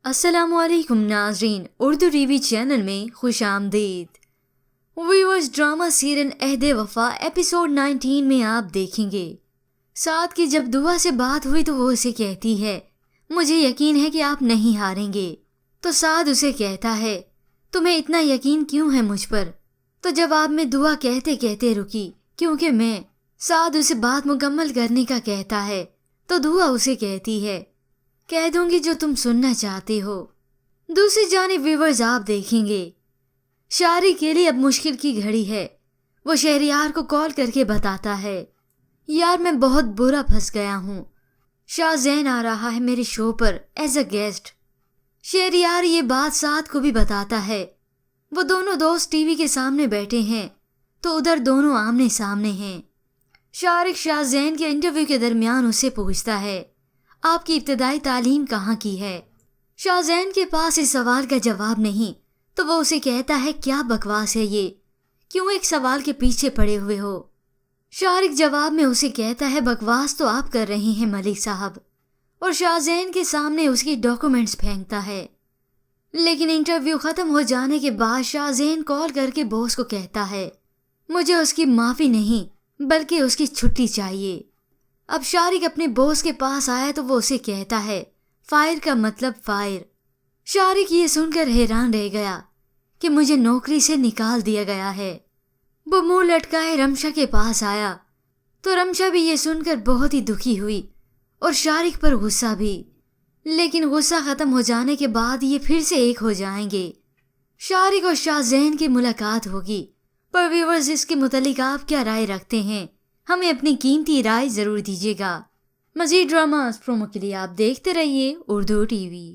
السلام علیکم ناظرین، اردو ٹی وی چینل میں خوش آمدید۔ ویورز، ڈرامہ سیریل عہد وفا ایپیسوڈ 19 میں آپ دیکھیں گے سعد کی جب دعا سے بات ہوئی تو وہ اسے کہتی ہے مجھے یقین ہے کہ آپ نہیں ہاریں گے، تو سعد اسے کہتا ہے تمہیں اتنا یقین کیوں ہے مجھ پر؟ تو جواب میں دعا کہتے کہتے رکی کیونکہ میں سعد اسے بات مکمل کرنے کا کہتا ہے تو دعا اسے کہتی ہے کہہ دوں گی جو تم سننا چاہتے ہو۔ دوسری جانب ویورز آپ دیکھیں گے شاعری کے لیے اب مشکل کی گھڑی ہے۔ وہ شہریار کو کال کر کے بتاتا ہے یار میں بہت برا پھنس گیا ہوں، شاہ زین آ رہا ہے میرے شو پر ایز اے گیسٹ۔ شہریار یہ بات سعد کو بھی بتاتا ہے۔ وہ دونوں دوست ٹی وی کے سامنے بیٹھے ہیں تو ادھر دونوں آمنے سامنے ہیں۔ شارق شاہ زین کے انٹرویو کے درمیان اسے پوچھتا ہے آپ کی ابتدائی تعلیم کہاں کی ہے؟ شاہ زین کے پاس اس سوال کا جواب نہیں تو وہ اسے کہتا ہے کیا بکواس ہے یہ، کیوں ایک سوال کے پیچھے پڑے ہوئے ہو؟ شارق جواب میں اسے کہتا ہے بکواس تو آپ کر رہے ہیں ملک صاحب، اور شاہ زین کے سامنے اس کی ڈاکومنٹس پھینکتا ہے۔ لیکن انٹرویو ختم ہو جانے کے بعد شاہ زین کال کر کے باس کو کہتا ہے مجھے اس کی معافی نہیں بلکہ اس کی چھٹی چاہیے۔ اب شارق اپنے باس کے پاس آیا تو وہ اسے کہتا ہے فائر کا مطلب فائر۔ شارق یہ سن کر حیران رہ گیا کہ مجھے نوکری سے نکال دیا گیا ہے۔ وہ منہ لٹکائے رمشا کے پاس آیا تو رمشا بھی یہ سن کر بہت ہی دکھی ہوئی اور شارق پر غصہ بھی، لیکن غصہ ختم ہو جانے کے بعد یہ پھر سے ایک ہو جائیں گے۔ شارق اور شاہ زین کی ملاقات ہوگی، پر ویورز اس کے متعلق آپ کیا رائے رکھتے ہیں؟ ہمیں اپنی قیمتی رائے ضرور دیجیے گا۔ مزید ڈراماز پرومو کے لیے آپ دیکھتے رہیے اردو ٹی وی۔